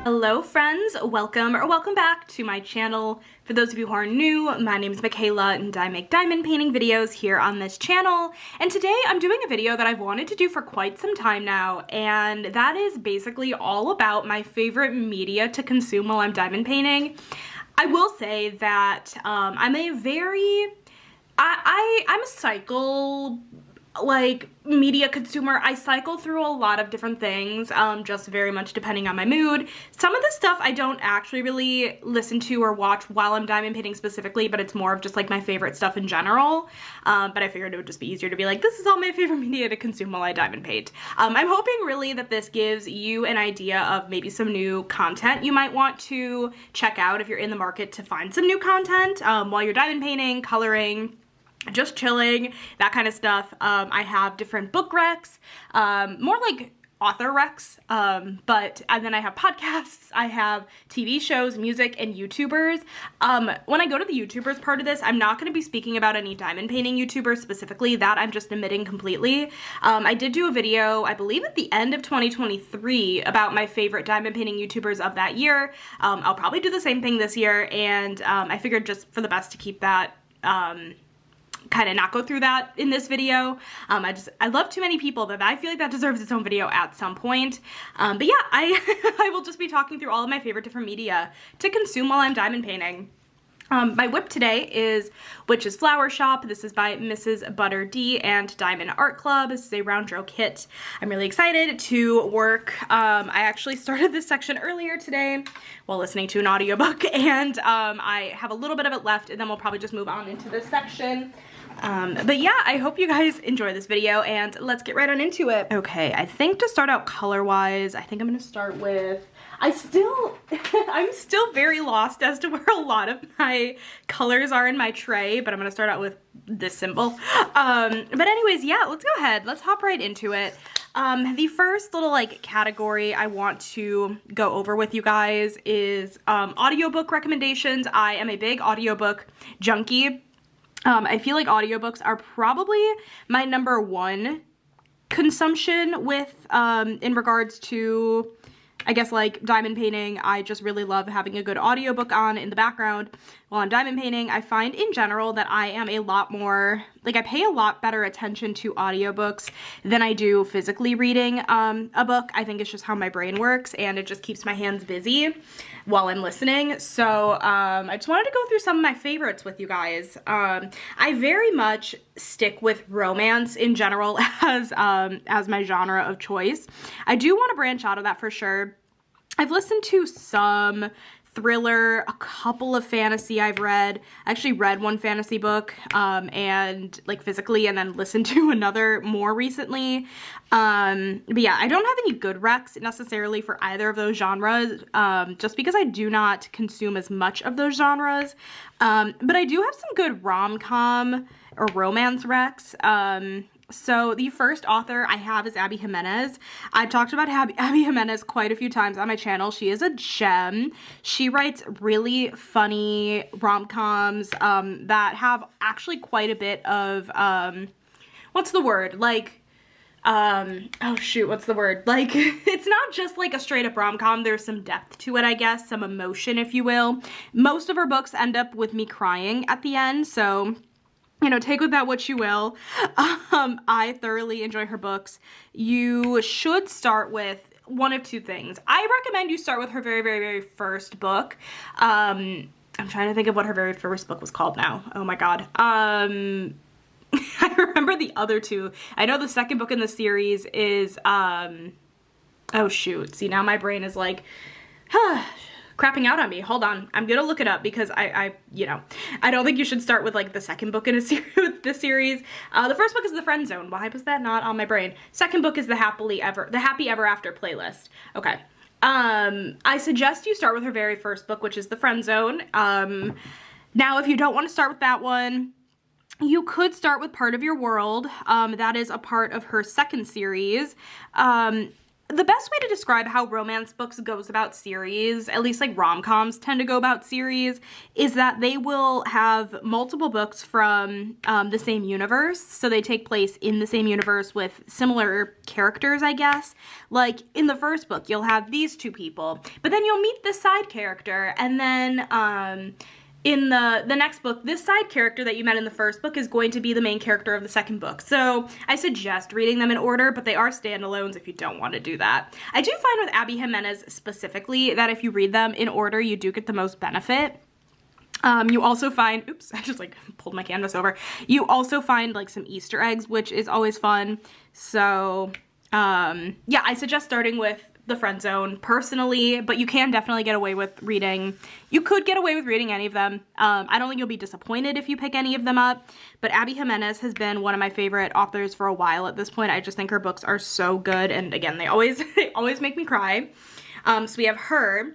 Hello friends, welcome back to my channel. For those of you who are new, my name is Michaela and I make diamond painting videos here on this channel. And today I'm doing a video that I've wanted to do for quite some time now, and that is basically all about my favorite media to consume while I'm diamond painting. I will say that I'm a cycle media consumer. I cycle through a lot of different things, just very much depending on my mood. Some of the stuff I don't actually really listen to or watch while I'm diamond painting specifically, but it's more of just like my favorite stuff in general. But I figured it would just be easier to be like, this is all my favorite media to consume while I diamond paint. I'm hoping really that this gives you an idea of maybe some new content you might want to check out if you're in the market to find some new content while you're diamond painting, coloring, just chilling, that kind of stuff. I have different book recs, more like author recs, and then I have podcasts, I have TV shows, music, and YouTubers. When I go to the YouTubers part of this, I'm not going to be speaking about any diamond painting YouTubers specifically. That I'm just omitting completely. I did do a video, I believe at the end of 2023, about my favorite diamond painting YouTubers of that year. I'll probably do the same thing this year, and I figured just for the best to keep that kind of not go through that in this video. I love too many people that I feel like that deserves its own video at some point. But yeah, I will just be talking through all of my favorite different media to consume while I'm diamond painting. My whip today is Witch's Flower Shop. This is by Mrs. Butter D and Diamond Art Club. This is a round stroke kit. I'm really excited to work. I actually started this section earlier today while listening to an audiobook, and I have a little bit of it left, and then we'll probably just move on into this section. But yeah, I hope you guys enjoy this video, and let's get right on into it. Okay, I think to start out color-wise, I think I'm gonna start with, I'm still very lost as to where a lot of my colors are in my tray, but I'm gonna start out with this symbol. But anyways, yeah, let's go ahead. Let's hop right into it. The first little category I want to go over with you guys is audiobook recommendations. I am a big audiobook junkie. I feel like audiobooks are probably my #1 consumption with, in regards to, I guess, like diamond painting. I just really love having a good audiobook on in the background while I'm diamond painting. I find in general that I am a lot more, I pay a lot better attention to audiobooks than I do physically reading a book. I think it's just how my brain works, and it just keeps my hands busy while I'm listening. So I just wanted to go through some of my favorites with you guys. I very much stick with romance in general as my genre of choice. I do want to branch out of that for sure. I've listened to some thriller, a couple of fantasy I've read. I actually read one fantasy book, and physically, and then listened to another more recently. But yeah, I don't have any good recs necessarily for either of those genres, just because I do not consume as much of those genres. But I do have some good rom-com or romance recs. So the first author I have is Abby Jimenez. I've talked about Abby Jimenez quite a few times on my channel. She is a gem. She writes really funny rom-coms that have actually quite a bit of, what's the word? Oh shoot, what's the word? It's not just a straight up rom-com. There's some depth to it, I guess, some emotion, if you will. Most of her books end up with me crying at the end, so take with that what you will. I thoroughly enjoy her books. You should start with one of two things. I recommend you start with her very, very, very first book. I'm trying to think of what her very first book was called now. Oh my god. I remember the other two. I know the second book in the series is, oh shoot. See, now my brain is crapping out on me. Hold on. I'm gonna look it up because I don't think you should start with the second book in a series with this series. The first book is The Friend Zone. Why was that not on my brain? Second book is the Happy Ever After playlist. Okay. I suggest you start with her very first book, which is The Friend Zone. Now, if you don't want to start with that one, you could start with Part of Your World. That is a part of her second series. the best way to describe how romance books goes about series, at least like rom-coms tend to go about series, is that they will have multiple books from the same universe. So they take place in the same universe with similar characters, I guess. Like in the first book, you'll have these two people, but then you'll meet this side character, and then in the next book, this side character that you met in the first book is going to be the main character of the second book. So I suggest reading them in order, but they are standalones if you don't want to do that. I do find with Abby Jimenez specifically that if you read them in order, you do get the most benefit. You also find, oops, I just like pulled my canvas over. You also find like some Easter eggs, which is always fun. So yeah, I suggest starting with the friend zone personally, but you can definitely get away with reading. You could get away with reading any of them. I don't think you'll be disappointed if you pick any of them up, but Abby Jimenez has been one of my favorite authors for a while at this point. I just think her books are so good, and again, they always make me cry. So we have her.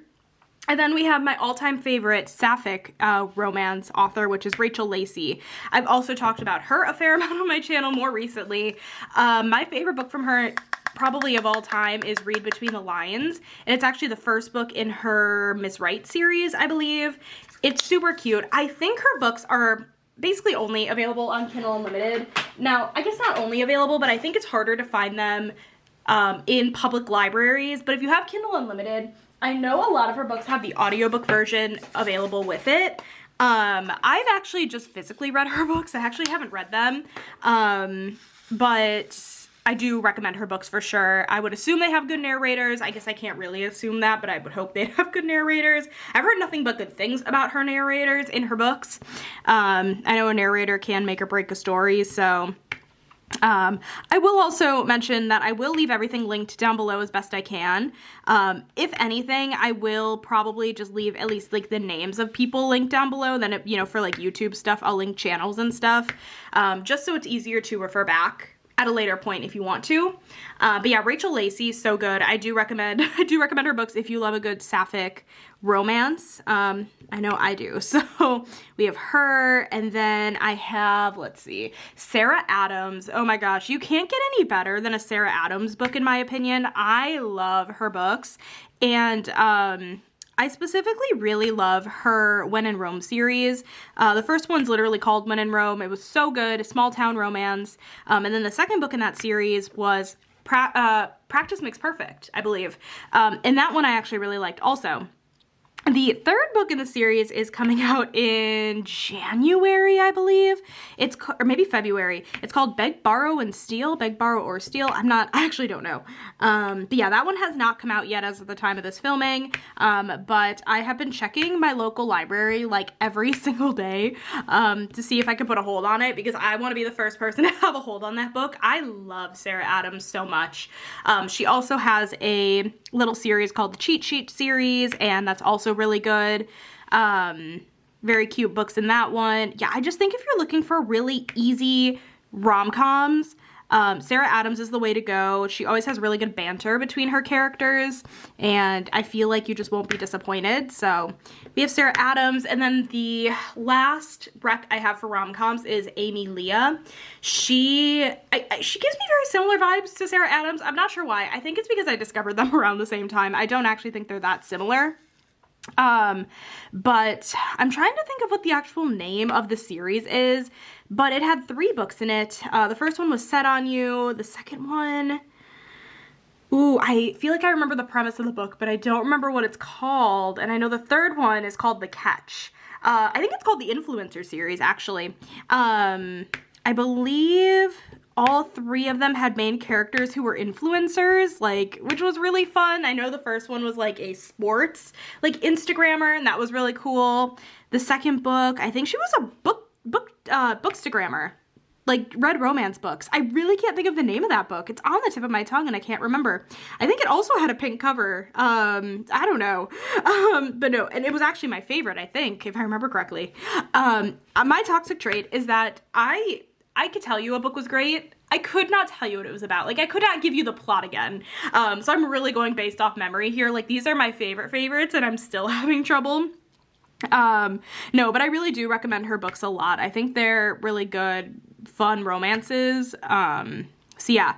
And then we have my all-time favorite sapphic romance author, which is Rachel Lacey. I've also talked about her a fair amount on my channel more recently. My favorite book from her, probably of all time, is Read Between the Lines. And it's actually the first book in her Miss Right series, I believe. It's super cute. I think her books are basically only available on Kindle Unlimited. Now, I guess not only available, but I think it's harder to find them in public libraries. But if you have Kindle Unlimited, I know a lot of her books have the audiobook version available with it. I've actually just physically read her books. I actually haven't read them, but I do recommend her books for sure. I would assume they have good narrators. I guess I can't really assume that, but I would hope they'd have good narrators. I've heard nothing but good things about her narrators in her books. I know a narrator can make or break a story, so I will also mention that I will leave everything linked down below as best I can. If anything, I will probably just leave at least like the names of people linked down below. Then, you know, for like YouTube stuff, I'll link channels and stuff, just so it's easier to refer back at a later point if you want to. But yeah, Rachel Lacey, so good. I do recommend her books if you love a good sapphic romance. I know I do. So we have her, and then I have, let's see, Sarah Adams. Oh my gosh, you can't get any better than a Sarah Adams book in my opinion. I love her books, and I specifically really love her When in Rome series. The first one's literally called When in Rome. It was so good, a small town romance. And then the second book in that series was Practice Makes Perfect, I believe. And that one I actually really liked also. The third book in the series is coming out in January, I believe. Or maybe February. It's called Beg, Borrow, and Steal. Beg, Borrow, or Steal. I actually don't know. But yeah, that one has not come out yet as of the time of this filming. But I have been checking my local library like every single day to see if I could put a hold on it, because I want to be the first person to have a hold on that book. I love Sarah Adams so much. She also has a little series called the Cheat Sheet series, and that's also really good. Very cute books in that one. Yeah, I just think if you're looking for really easy rom-coms, Sarah Adams is the way to go. She always has really good banter between her characters, and I feel like you just won't be disappointed. So we have Sarah Adams, and then the last rec I have for rom-coms is Amy Leah. She gives me very similar vibes to Sarah Adams. I'm not sure why. I think it's because I discovered them around the same time. I don't actually think they're that similar. But I'm trying to think of what the actual name of the series is, but it had 3 books in it. The first one was Set on You. The second one, ooh, I feel like I remember the premise of the book, but I don't remember what it's called. And I know the third one is called The Catch. I think it's called the Influencer series, actually. I believe all 3 of them had main characters who were influencers, like, which was really fun. I know the first one was like a sports, like, Instagrammer, and that was really cool. The second book, I think she was a bookstagrammer, like, read romance books. I really can't think of the name of that book. It's on the tip of my tongue and I can't remember. I think it also had a pink cover. I don't know. But no, and it was actually my favorite, I think, if I remember correctly. My toxic trait is that I could tell you a book was great. I could not tell you what it was about. Like, I could not give you the plot again. So I'm really going based off memory here. Like, these are my favorites, and I'm still having trouble. No, but I really do recommend her books a lot. I think they're really good, fun romances. So yeah,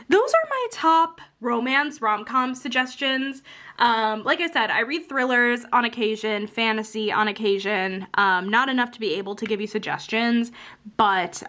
those are my top romance rom-com suggestions. Like I said, I read thrillers on occasion, fantasy on occasion, not enough to be able to give you suggestions, but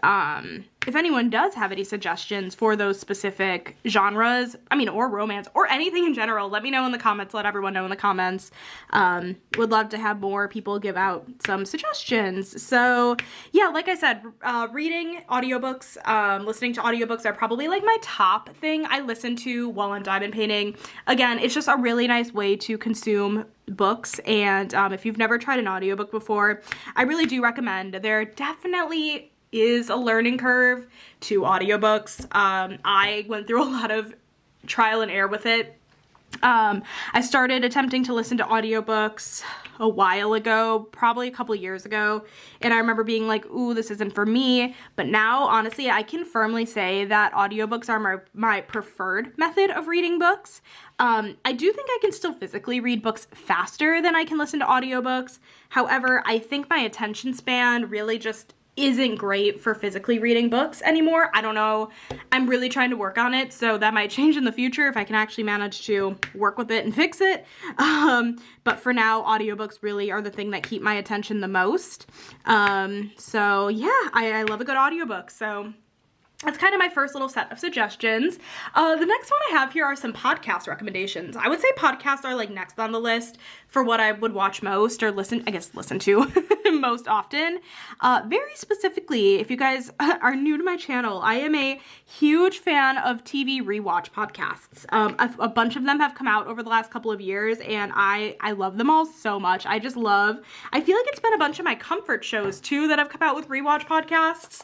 if anyone does have any suggestions for those specific genres, or romance, or anything in general, let me know in the comments, let everyone know in the comments. Would love to have more people give out some suggestions. So yeah, like I said, reading audiobooks, listening to audiobooks are probably like my top thing I listen to while I'm diamond painting. Again, it's just a really nice way to consume books, and if you've never tried an audiobook before, I really do recommend. There definitely is a learning curve to audiobooks. I went through a lot of trial and error with it. I started attempting to listen to audiobooks a while ago, probably a couple years ago, and I remember being like, ooh, this isn't for me, but now, honestly, I can firmly say that audiobooks are my preferred method of reading books. I do think I can still physically read books faster than I can listen to audiobooks. However, I think my attention span really just isn't great for physically reading books anymore. I don't know. I'm really trying to work on it, so that might change in the future if I can actually manage to work with it and fix it. But for now, audiobooks really are the thing that keep my attention the most. So yeah, I love a good audiobook. So that's kind of my first little set of suggestions. The next one I have here are some podcast recommendations. I would say podcasts are like next on the list for what I would watch most or listen to most often. Very specifically, if you guys are new to my channel, I am a huge fan of TV rewatch podcasts. A bunch of them have come out over the last couple of years, and I love them all so much. I feel like it's been a bunch of my comfort shows too that have come out with rewatch podcasts.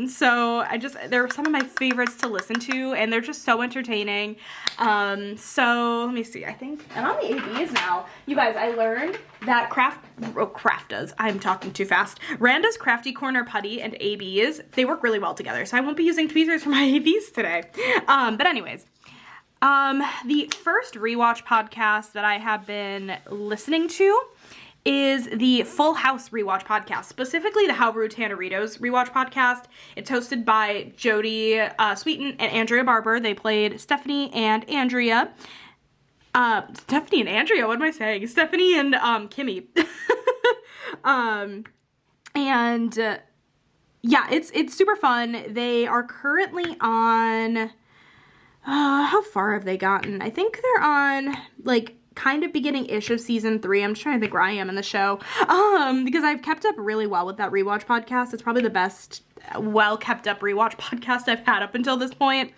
So they're some of my favorites to listen to, and they're just so entertaining. So let me see, and on the ABs now, you guys, I learned that I'm talking too fast. Randa's Crafty Corner Putty and ABs, they work really well together, so I won't be using tweezers for my ABs today. But anyways, the first rewatch podcast that I have been listening to is the Full House rewatch podcast, specifically the How Rude Tanneritos rewatch podcast. It's hosted by Jodie Sweetin and Andrea Barber. They played Stephanie and Andrea. Stephanie and Andrea, what am I saying? Stephanie and Kimmy. Yeah, it's super fun. They are currently on, how far have they gotten? I think they're on, like, kind of beginning-ish of season 3. I'm just trying to think where I am in the show. Because I've kept up really well with that rewatch podcast. It's probably the best well-kept-up rewatch podcast I've had up until this point.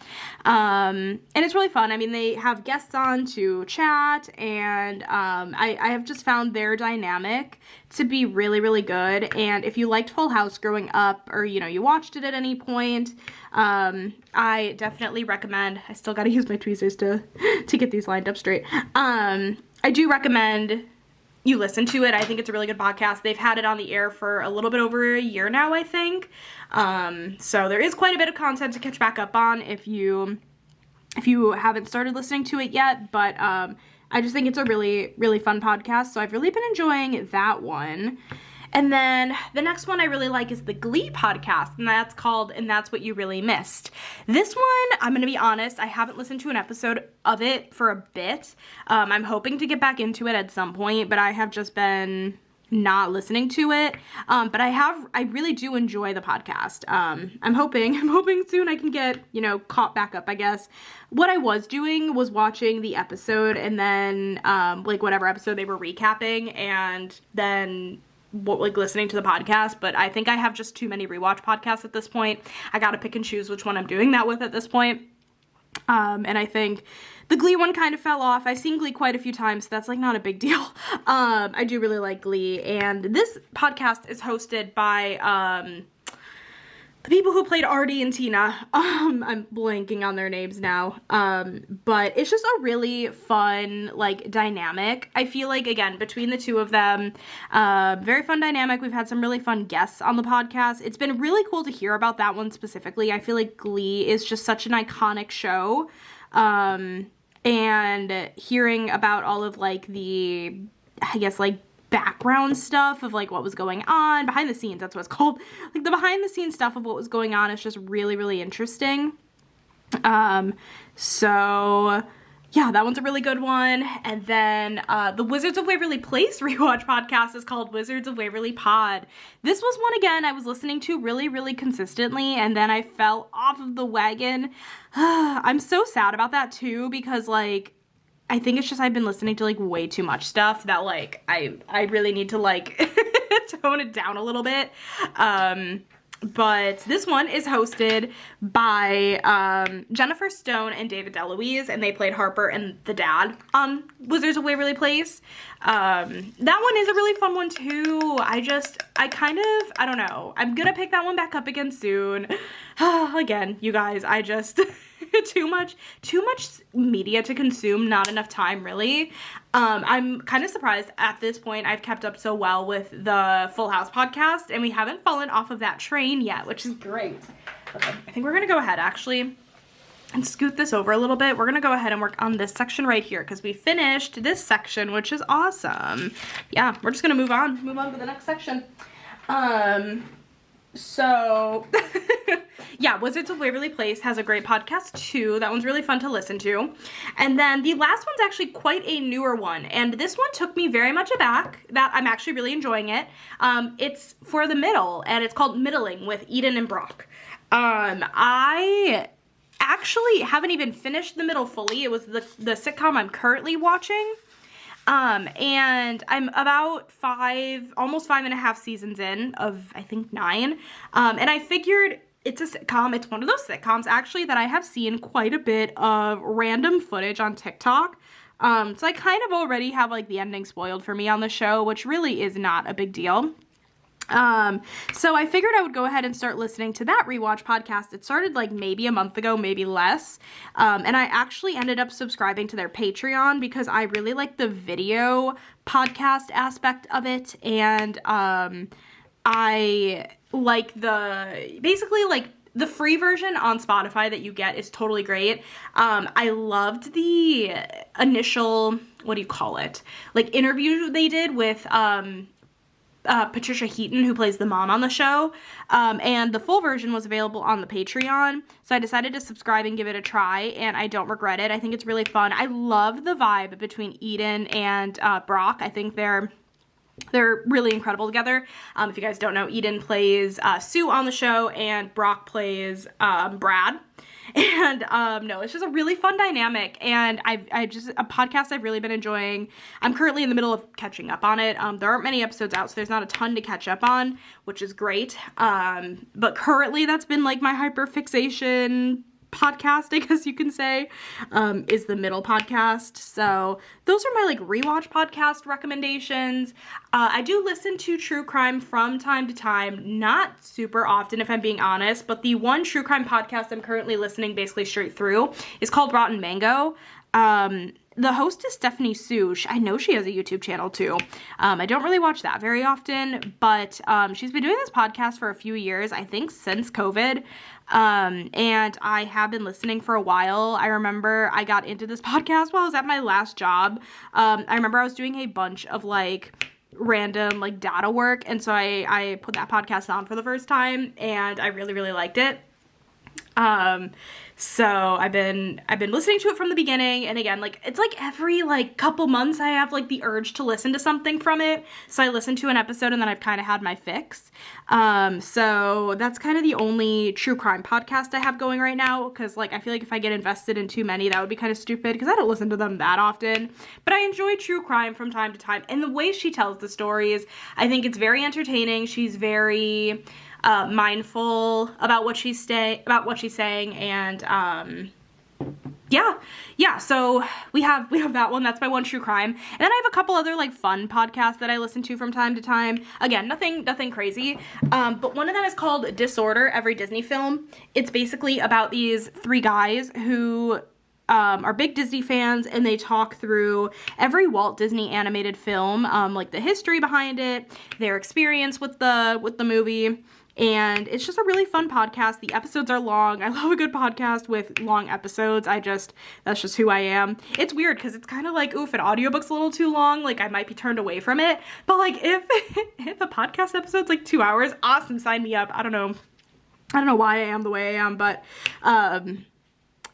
And it's really fun. They have guests on to chat, and I have just found their dynamic to be really, really good. And if you liked Full House growing up, or, you watched it at any point, I definitely recommend. I still gotta use my tweezers to get these lined up straight. I do recommend you listen to it. I think it's a really good podcast. They've had it on the air for a little bit over a year now, I think. So there is quite a bit of content to catch back up on if you haven't started listening to it yet, but I just think it's a really, really fun podcast, so I've really been enjoying that one. And then the next one I really like is the Glee podcast, and that's called And That's What You Really Missed. This one, I'm going to be honest, I haven't listened to an episode of it for a bit. I'm hoping to get back into it at some point, but I have just been not listening to it. But I really do enjoy the podcast. I'm hoping soon I can get, caught back up, I guess. What I was doing was watching the episode and then, whatever episode they were recapping, and then listening to the podcast, but I think I have just too many rewatch podcasts at this point. I gotta pick and choose which one I'm doing that with at this point. And I think the Glee one kind of fell off. I've seen Glee quite a few times, so that's not a big deal. I do really like Glee, and this podcast is hosted by the people who played Artie and Tina. I'm blanking on their names now. But it's just a really fun, dynamic. I feel like, again, between the two of them, very fun dynamic. We've had some really fun guests on the podcast. It's been really cool to hear about that one specifically. I feel like Glee is just such an iconic show. And hearing about all of, the, background stuff of what was going on behind the scenes, that's what it's called, the behind the scenes stuff of what was going on is just really, really interesting. So yeah, that one's a really good one. And then the Wizards of Waverly Place rewatch podcast is called Wizards of Waverly Pod. This was one, again, I was listening to really, really consistently, and then I fell off of the wagon. I'm so sad about that too, because like, I think it's just I've been listening to like way too much stuff that like I really need to like tone it down a little bit. But this one is hosted by Jennifer Stone and David DeLuise, and they played Harper and the dad on Wizards of Waverly Place. That one is a really fun one too. I don't know. I'm gonna pick that one back up again soon. Again, you guys, too much media to consume, not enough time really. I'm kind of surprised at this point I've kept up so well with the Full House podcast, and we haven't fallen off of that train yet, which is great. Okay, I think we're gonna go ahead actually and scoot this over a little bit. We're gonna go ahead and work on this section right here because we finished this section, which is awesome. Yeah, we're just gonna move on to the next section. So yeah, Wizards of Waverly Place has a great podcast too. That one's really fun to listen to. And then the last one's actually quite a newer one, and this one took me very much aback. That I'm actually really enjoying it. It's for the middle, and it's called Middling with Eden and Brock. I actually haven't even finished the middle fully. It was the sitcom I'm currently watching. And I'm about almost 5.5 seasons in of, I think, 9. And I figured it's a sitcom. It's one of those sitcoms, actually, that I have seen quite a bit of random footage on TikTok. So I kind of already have, like, the ending spoiled for me on the show, which really is not a big deal. So I figured I would go ahead and start listening to that rewatch podcast. It started like maybe a month ago, maybe less. And I actually ended up subscribing to their Patreon because I really like the video podcast aspect of it. And, I like basically like the free version on Spotify that you get is totally great. I loved the initial, what do you call it? Like interview they did with, Patricia Heaton, who plays the mom on the show, and the full version was available on the Patreon, so I decided to subscribe and give it a try, and I don't regret it. I think it's really fun. I love the vibe between Eden and Brock. I think they're really incredible together. If you guys don't know, Eden plays Sue on the show, and Brock plays Brad. And no, it's just a really fun dynamic, and a podcast I've really been enjoying. I'm currently in the middle of catching up on it. There aren't many episodes out, so there's not a ton to catch up on, which is great. But currently that's been like my hyperfixation podcast, I guess you can say, is the Middle podcast. So those are my like rewatch podcast recommendations. I do listen to true crime from time to time, not super often if I'm being honest, but the one true crime podcast I'm currently listening basically straight through is called Rotten Mango. The host is Stephanie Sue. I know she has a YouTube channel too. I don't really watch that very often, but she's been doing this podcast for a few years, I think since COVID. And I have been listening for a while. I remember I got into this podcast while I was at my last job. I remember I was doing a bunch of like random like data work, and so I put that podcast on for the first time, and I really, really liked it. So I've been listening to it from the beginning, and again, like, it's like every, like, couple months I have, like, the urge to listen to something from it, so I listen to an episode, and then I've kind of had my fix. So that's kind of the only true crime podcast I have going right now, because, like, I feel like if I get invested in too many, that would be kind of stupid, because I don't listen to them that often, but I enjoy true crime from time to time, and the way she tells the stories, I think it's very entertaining. She's very mindful about what she's saying, and yeah, so we have that one. That's my one true crime, and then I have a couple other like fun podcasts that I listen to from time to time. Again, nothing crazy, but one of them is called Disorder, Every Disney Film. It's basically about these 3 guys who are big Disney fans, and they talk through every Walt Disney animated film, like the history behind it, their experience with the movie. And it's just a really fun podcast. The episodes are long. I love a good podcast with long episodes. That's just who I am. It's weird because it's kind of like, oof, an audiobook's a little too long. Like, I might be turned away from it. But, like, if a podcast episode's, like, 2 hours, awesome, sign me up. I don't know why I am the way I am, but,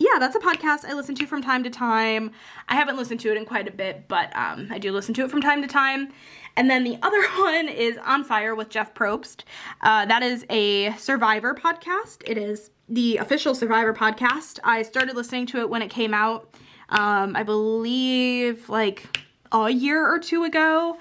yeah, that's a podcast I listen to from time to time. I haven't listened to it in quite a bit, but I do listen to it from time to time. And then the other one is On Fire with Jeff Probst. That is a Survivor podcast. It is the official Survivor podcast. I started listening to it when it came out, I believe like a year or two ago.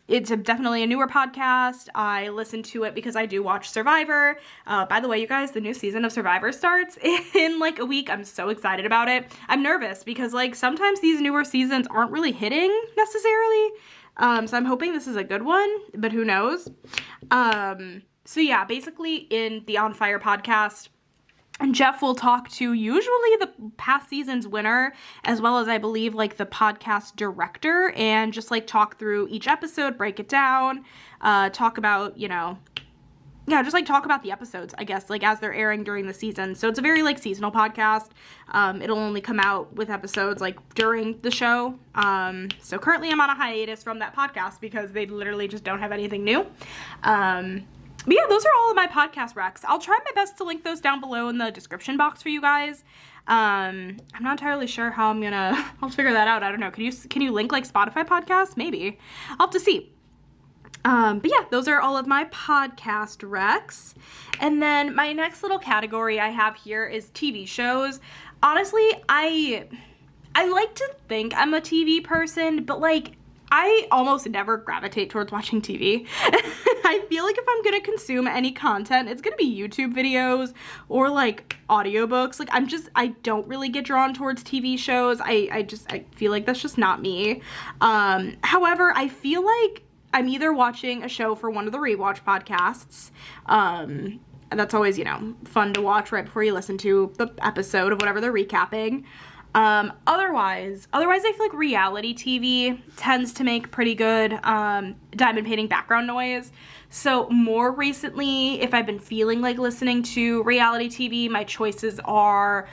It's definitely a newer podcast. I listen to it because I do watch Survivor. By the way, you guys, the new season of Survivor starts in like a week. I'm so excited about it. I'm nervous because like sometimes these newer seasons aren't really hitting necessarily. So I'm hoping this is a good one, but who knows? So yeah, basically in the On Fire podcast, Jeff will talk to usually the past season's winner, as well as I believe like the podcast director, and just like talk through each episode, break it down, talk about, you know, yeah, just like talk about the episodes, I guess, like as they're airing during the season. So it's a very like seasonal podcast. It'll only come out with episodes like during the show. So currently I'm on a hiatus from that podcast because they literally just don't have anything new. But yeah, those are all of my podcast recs. I'll try my best to link those down below in the description box for you guys. I'm not entirely sure how I'll figure that out. I don't know. Can you link like Spotify podcasts? Maybe. I'll have to see. But yeah, those are all of my podcast recs. And then my next little category I have here is TV shows. Honestly, I like to think I'm a TV person, but like, I almost never gravitate towards watching TV. I feel like if I'm gonna consume any content, it's gonna be YouTube videos or like audiobooks. Like I don't really get drawn towards TV shows. I feel like that's just not me. However, I feel like I'm either watching a show for one of the rewatch podcasts. And that's always, you know, fun to watch right before you listen to the episode of whatever they're recapping. Otherwise I feel like reality TV tends to make pretty good, diamond painting background noise. So more recently, if I've been feeling like listening to reality TV, my choices are,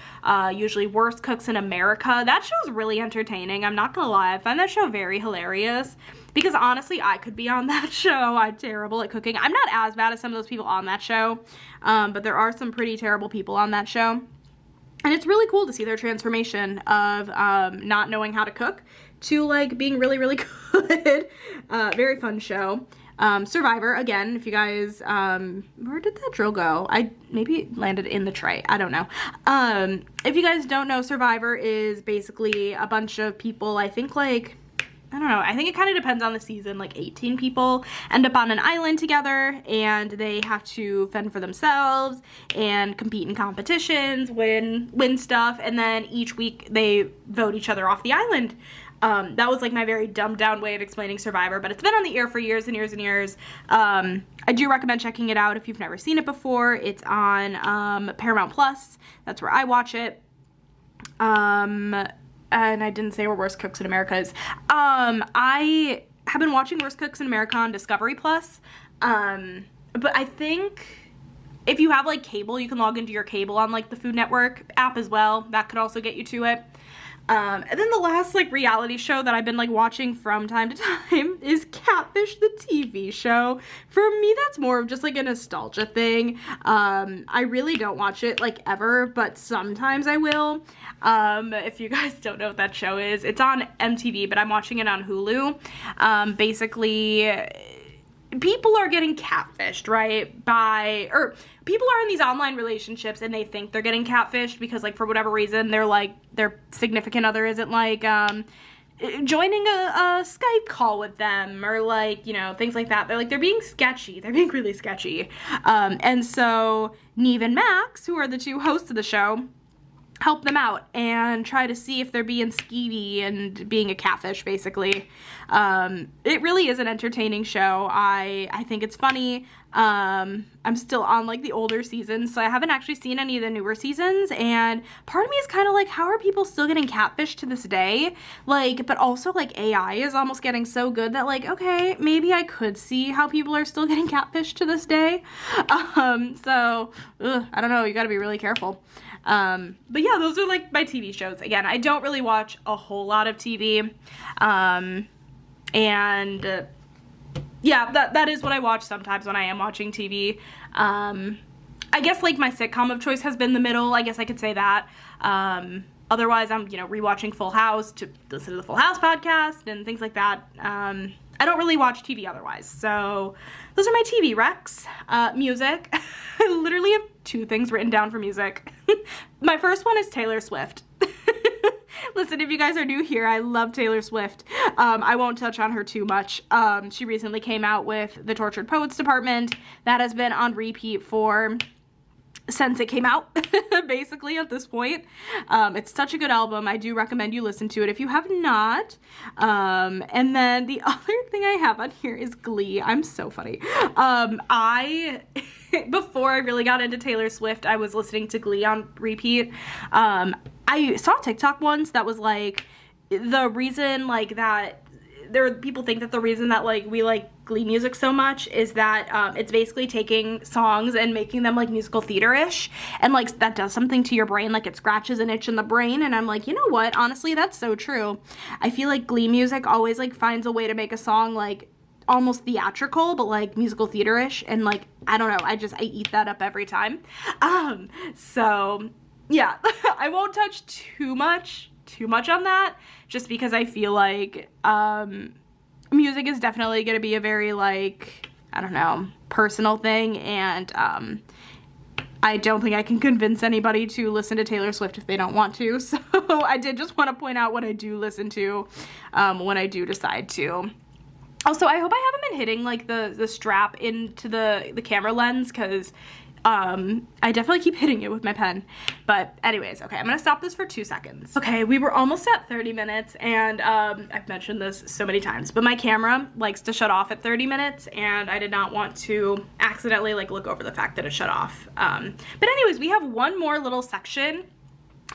usually Worst Cooks in America. That show's really entertaining. I'm not gonna lie. I find that show very hilarious because honestly, I could be on that show. I'm terrible at cooking. I'm not as bad as some of those people on that show. But there are some pretty terrible people on that show. And it's really cool to see their transformation of not knowing how to cook to like being really, really good. Very fun show. Survivor, again, if you guys, where did that drill go? Maybe it landed in the tray. I don't know. If you guys don't know, Survivor is basically a bunch of people, I think like, I don't know, I think it kind of depends on the season, like 18 people end up on an island together and they have to fend for themselves and compete in competitions, win stuff, and then each week they vote each other off the island. That was like my very dumbed down way of explaining Survivor, but it's been on the air for years and years and years. I do recommend checking it out if you've never seen it before. It's on Paramount Plus. That's where I watch it. And I didn't say where Worst Cooks in America is. I have been watching Worst Cooks in America on Discovery Plus. But I think if you have like cable, you can log into your cable on like the Food Network app as well. That could also get you to it. And then the last like reality show that I've been like watching from time to time is Catfish, the TV show. For me, that's more of just like a nostalgia thing. I really don't watch it like ever, but sometimes I will. If you guys don't know what that show is, it's on MTV, but I'm watching it on Hulu. Basically, people are getting catfished, right? People are in these online relationships and they think they're getting catfished because like for whatever reason their significant other isn't like joining a Skype call with them or like, you know, things like that. They're being sketchy. They're being really sketchy. And so Neve and Max, who are the two hosts of the show, help them out and try to see if they're being skeevy and being a catfish, basically. It really is an entertaining show. I think it's funny. I'm still on like the older seasons, so I haven't actually seen any of the newer seasons, and part of me is kind of like, how are people still getting catfished to this day? Like, but also like AI is almost getting so good that like, okay, maybe I could see how people are still getting catfished to this day. So I don't know, you gotta be really careful. But yeah, those are like my TV shows. Again, I don't really watch a whole lot of TV. Yeah, that is what I watch sometimes when I am watching TV. I guess like my sitcom of choice has been The Middle. I guess I could say that. Otherwise, I'm, rewatching Full House to listen to the Full House podcast and things like that. I don't really watch TV otherwise. So those are my TV recs. Music. I literally have 2 things written down for music. My first one is Taylor Swift. Listen, if you guys are new here, I love Taylor Swift. I won't touch on her too much. She recently came out with the Tortured Poets Department. That has been on repeat since it came out, basically, at this point. It's such a good album. I do recommend you listen to it if you have not. And then the other thing I have on here is Glee. I'm so funny. Before I really got into Taylor Swift, I was listening to Glee on repeat. I saw TikTok once that was like, the reason like that, people think that the reason that like we like Glee music so much is that it's basically taking songs and making them like musical theater-ish, and like that does something to your brain, like it scratches an itch in the brain. And I'm like, you know what, honestly, that's so true. I feel like Glee music always like finds a way to make a song like almost theatrical but like musical theater-ish, and like I don't know, I eat that up every time. So yeah, I won't touch too much on that, just because I feel like music is definitely going to be a very like, I don't know, personal thing, and I don't think I can convince anybody to listen to Taylor Swift if they don't want to. So I did just want to point out what I do listen to when I do decide to. Also, I hope I haven't been hitting like the strap into the camera lens, because I definitely keep hitting it with my pen. But anyways, okay, I'm gonna stop this for 2 seconds. Okay, we were almost at 30 minutes, and I've mentioned this so many times, but my camera likes to shut off at 30 minutes, and I did not want to accidentally like look over the fact that it shut off. But anyways, we have one more little section,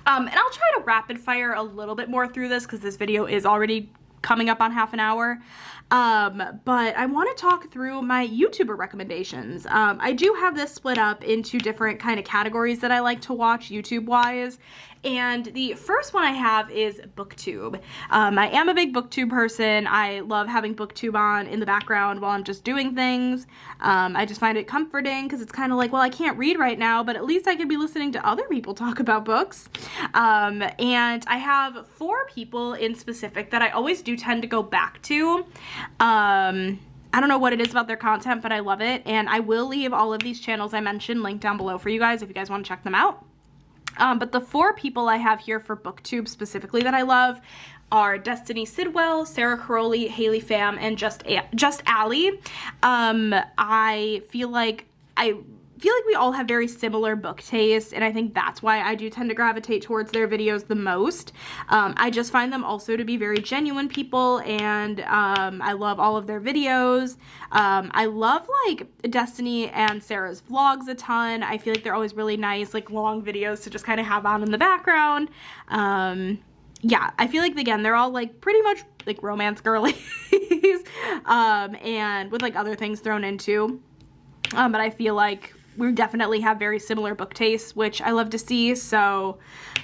and I'll try to rapid fire a little bit more through this because this video is already coming up on half an hour. But I want to talk through my YouTuber recommendations. I do have this split up into different kind of categories that I like to watch YouTube wise. And the first one I have is BookTube. I am a big BookTube person. I love having BookTube on in the background while I'm just doing things. I just find it comforting because it's kind of like, well, I can't read right now, but at least I could be listening to other people talk about books. And I have 4 people in specific that I always do tend to go back to. I don't know what it is about their content, but I love it. And I will leave all of these channels I mentioned linked down below for you guys if you guys want to check them out. But the 4 people I have here for BookTube specifically that I love are Destiny Sidwell, Sarah Caroli, Haley Pham, and Just Allie. I feel like we all have very similar book tastes, and I think that's why I do tend to gravitate towards their videos the most. I just find them also to be very genuine people, and I love all of their videos. I love like Destiny and Sarah's vlogs a ton. I feel like they're always really nice, like long videos to just kind of have on in the background. Yeah, I feel like, again, they're all like pretty much like romance girlies, and with like other things thrown into. But I feel like we definitely have very similar book tastes, which I love to see. So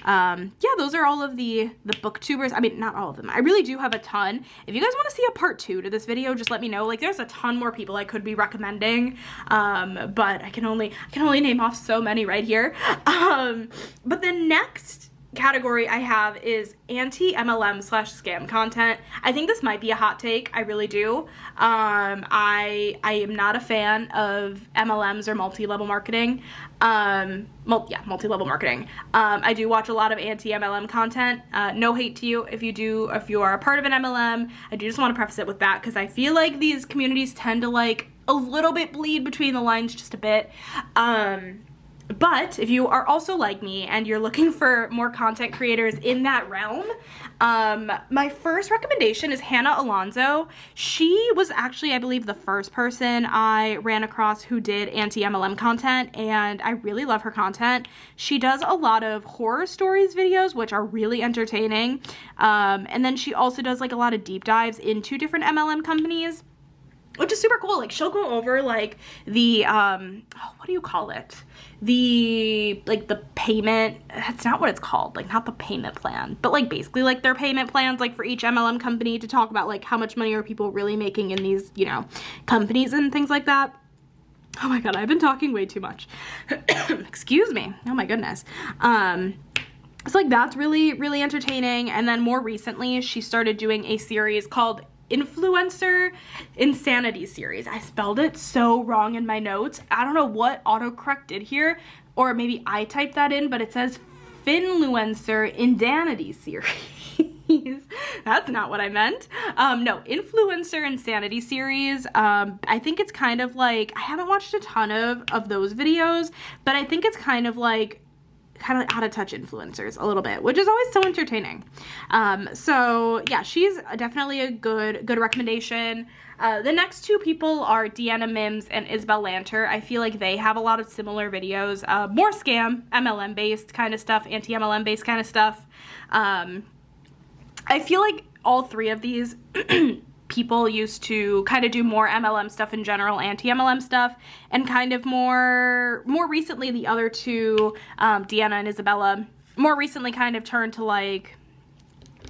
yeah, those are all of the booktubers. I mean, not all of them. I really do have a ton. If you guys want to see a part 2 to this video, just let me know. Like, there's a ton more people I could be recommending, but I can only name off so many right here. But the next category I have is anti-MLM/scam content. I think this might be a hot take. I really do. I am not a fan of MLMs or multi-level marketing. Multi-level marketing. I do watch a lot of anti-MLM content. No hate to you if you are a part of an MLM. I do just want to preface it with that because I feel like these communities tend to like a little bit bleed between the lines just a bit. But if you are also like me and you're looking for more content creators in that realm, my first recommendation is Hannah Alonso. She was actually, I believe, the first person I ran across who did anti-MLM content, and I really love her content. She does a lot of horror stories videos, which are really entertaining. And then she also does like a lot of deep dives into different MLM companies, which is super cool. Like, she'll go over like the what do you call it, the payment, that's not what it's called, like not the payment plan, but like basically like their payment plans, like for each MLM company, to talk about like how much money are people really making in these, you know, companies and things like that. Oh my god, I've been talking way too much. Excuse me. Oh my goodness. So like that's really, really entertaining. And then more recently, she started doing a series called Influencer Insanity Series. I spelled it so wrong in my notes. I don't know what autocorrect did here, or maybe I typed that in, but it says Finfluencer Insanity Series. That's not what I meant. No, Influencer Insanity Series. I think it's kind of like, I haven't watched a ton of those videos, but I think it's kind of out of touch influencers a little bit, which is always so entertaining. So yeah, she's definitely a good recommendation. The next two people are Deanna Mims and Isabel Lanter. I feel like they have a lot of similar videos, more scam, MLM based kind of stuff, anti-MLM based kind of stuff. I feel like all three of these people used to kind of do more MLM stuff in general, anti-MLM stuff, and kind of more recently the other two, Deanna and Isabella, more recently kind of turned to like,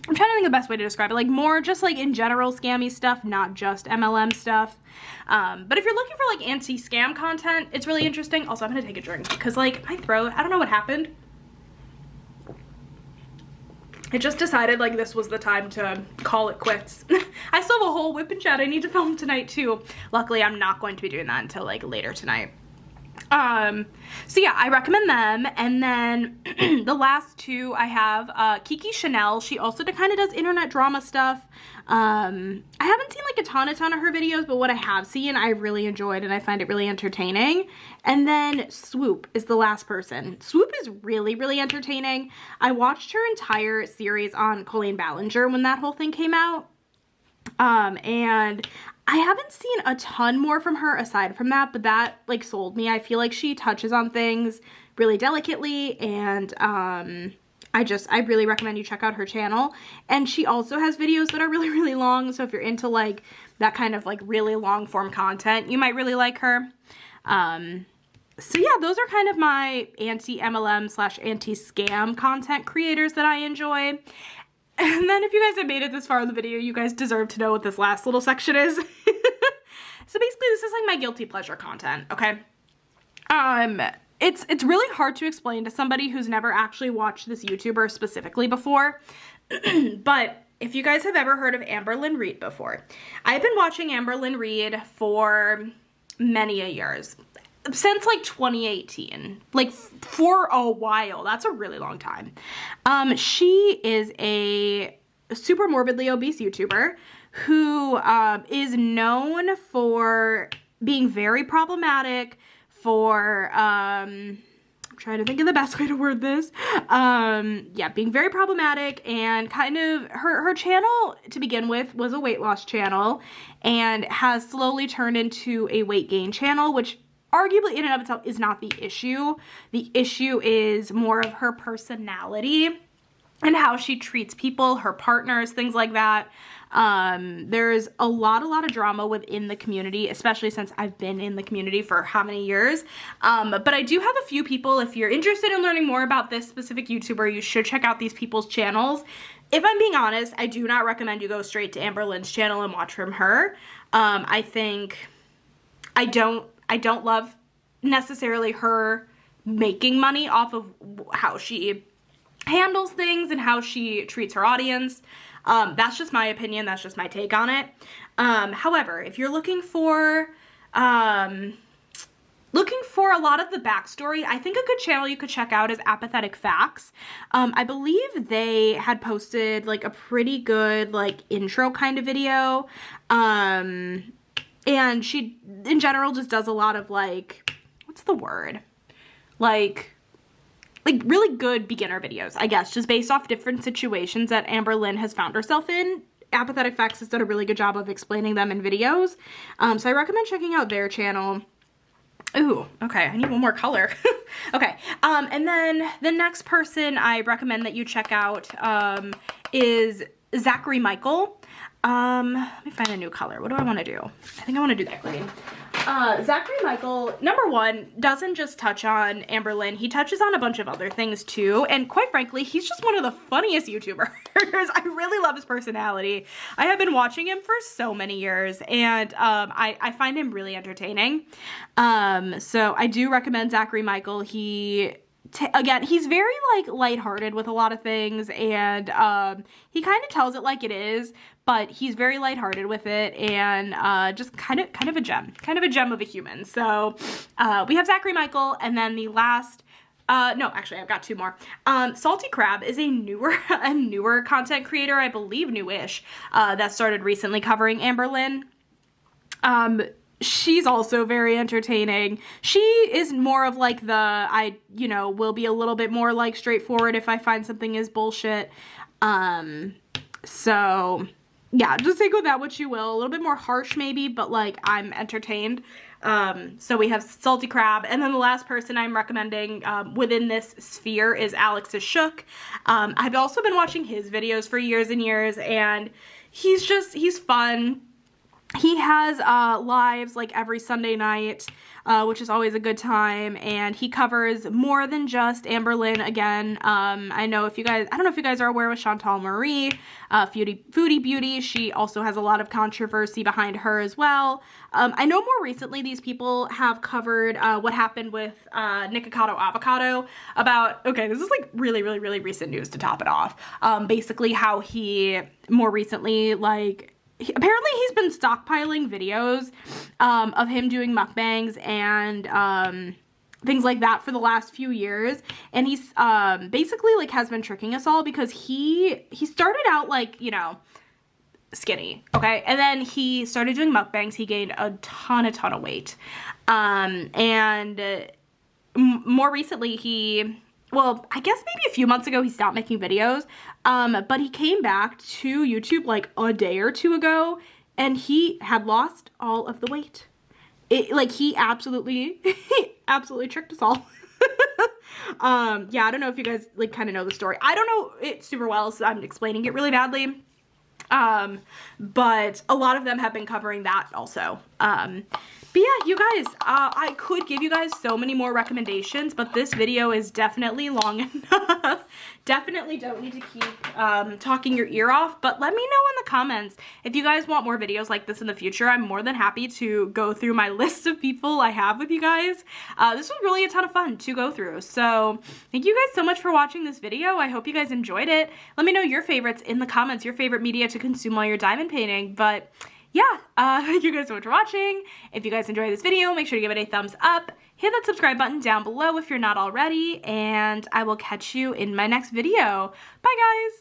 I'm trying to think of the best way to describe it, like more just like in general scammy stuff, not just MLM stuff. But if you're looking for like anti-scam content, it's really interesting. Also, I'm gonna take a drink because like my throat, I don't know what happened. It just decided like this was the time to call it quits. I still have a whole whip and chat I need to film tonight too. Luckily, I'm not going to be doing that until like later tonight. So yeah, I recommend them. And then the last two I have, Kiki Chanel. She also kind of does internet drama stuff. I haven't seen like a ton of her videos, but what I have seen, I really enjoyed and I find it really entertaining. And then Swoop is the last person. Swoop is really, really entertaining. I watched her entire series on Colleen Ballinger when that whole thing came out. And I haven't seen a ton more from her aside from that, but that like sold me. I feel like she touches on things really delicately, and I really recommend you check out her channel. And she also has videos that are really, really long, so if you're into like that kind of like really long form content, you might really like her. So yeah, those are kind of my anti-MLM / anti-scam content creators that I enjoy. And then if you guys have made it this far in the video, you guys deserve to know what this last little section is. So basically this is like my guilty pleasure content, okay? It's really hard to explain to somebody who's never actually watched this YouTuber specifically before. But if you guys have ever heard of Amberlynn Reid before, I've been watching Amberlynn Reid for many a years. Since like 2018, like for a while. That's a really long time. She is a super morbidly obese YouTuber who is known for being very problematic, for I'm trying to think of the best way to word this. Yeah, being very problematic, and kind of her channel to begin with was a weight loss channel and has slowly turned into a weight gain channel, which arguably in and of itself is not the issue. The issue is more of her personality and how she treats people, her partners, things like that. There's a lot of drama within the community, especially since I've been in the community for how many years. But I do have a few people, if you're interested in learning more about this specific YouTuber, you should check out these people's channels. If I'm being honest, I do not recommend you go straight to Amberlynn's channel and watch from her. I don't love necessarily her making money off of how she handles things and how she treats her audience. That's just my opinion. That's just my take on it. However, if you're looking for a lot of the backstory, I think a good channel you could check out is Apathetic Facts. I believe they had posted like a pretty good like intro kind of video. And she, in general, just does a lot of, like, what's the word? Like really good beginner videos, I guess, just based off different situations that Amberlynn has found herself in. Apathetic Facts has done a really good job of explaining them in videos. So I recommend checking out their channel. Ooh, okay, I need one more color. Okay, and then the next person I recommend that you check out is Zachary Michael. Let me find a new color. What do I want to do? I think I want to do that green. Zachary Michael, number one, doesn't just touch on Amberlynn. He touches on a bunch of other things too. And quite frankly, he's just one of the funniest YouTubers. I really love his personality. I have been watching him for so many years, and I find him really entertaining. So I do recommend Zachary Michael. Again, he's very, like, lighthearted with a lot of things, and he kind of tells it like it is, but he's very lighthearted with it, and just kind of a gem of a human. So we have Zachary Michael, and then the last, no, actually, I've got two more. Salty Crab is a newer content creator, I believe newish, that started recently covering Amberlynn. She's also very entertaining. She is more of like will be a little bit more like straightforward if I find something is bullshit. So yeah, just take with that what you will. A little bit more harsh maybe, but like I'm entertained. So we have Salty Crab, and then the last person I'm recommending within this sphere is Alex's Shook. I've also been watching his videos for years and years, and he's fun. He has lives like every Sunday night, which is always a good time, and he covers more than just Amberlynn. Again, I don't know if you guys are aware with Chantal Marie, Foodie Beauty. She also has a lot of controversy behind her as well. I know more recently these people have covered what happened with Nikocado Avocado okay, this is like really recent news to top it off. Basically how he more recently, like, apparently he's been stockpiling videos of him doing mukbangs and things like that for the last few years, and he's basically like has been tricking us all because he started out like, you know, skinny, okay, and then he started doing mukbangs. He gained a ton of weight, and more recently well, I guess maybe a few months ago he stopped making videos, but he came back to YouTube like a day or two ago, and he had lost all of the weight. He absolutely tricked us all. Yeah, I don't know if you guys like kind of know the story. I don't know it super well, so I'm explaining it really badly. But a lot of them have been covering that also. But yeah, you guys, I could give you guys so many more recommendations, but this video is definitely long enough. Definitely don't need to keep talking your ear off, but let me know in the comments if you guys want more videos like this in the future. I'm more than happy to go through my list of people I have with you guys. This was really a ton of fun to go through, so thank you guys so much for watching this video. I hope you guys enjoyed it. Let me know your favorites in the comments, your favorite media to consume while you're diamond painting, but yeah, thank you guys so much for watching. If you guys enjoyed this video, make sure to give it a thumbs up. Hit that subscribe button down below if you're not already, and I will catch you in my next video. Bye, guys!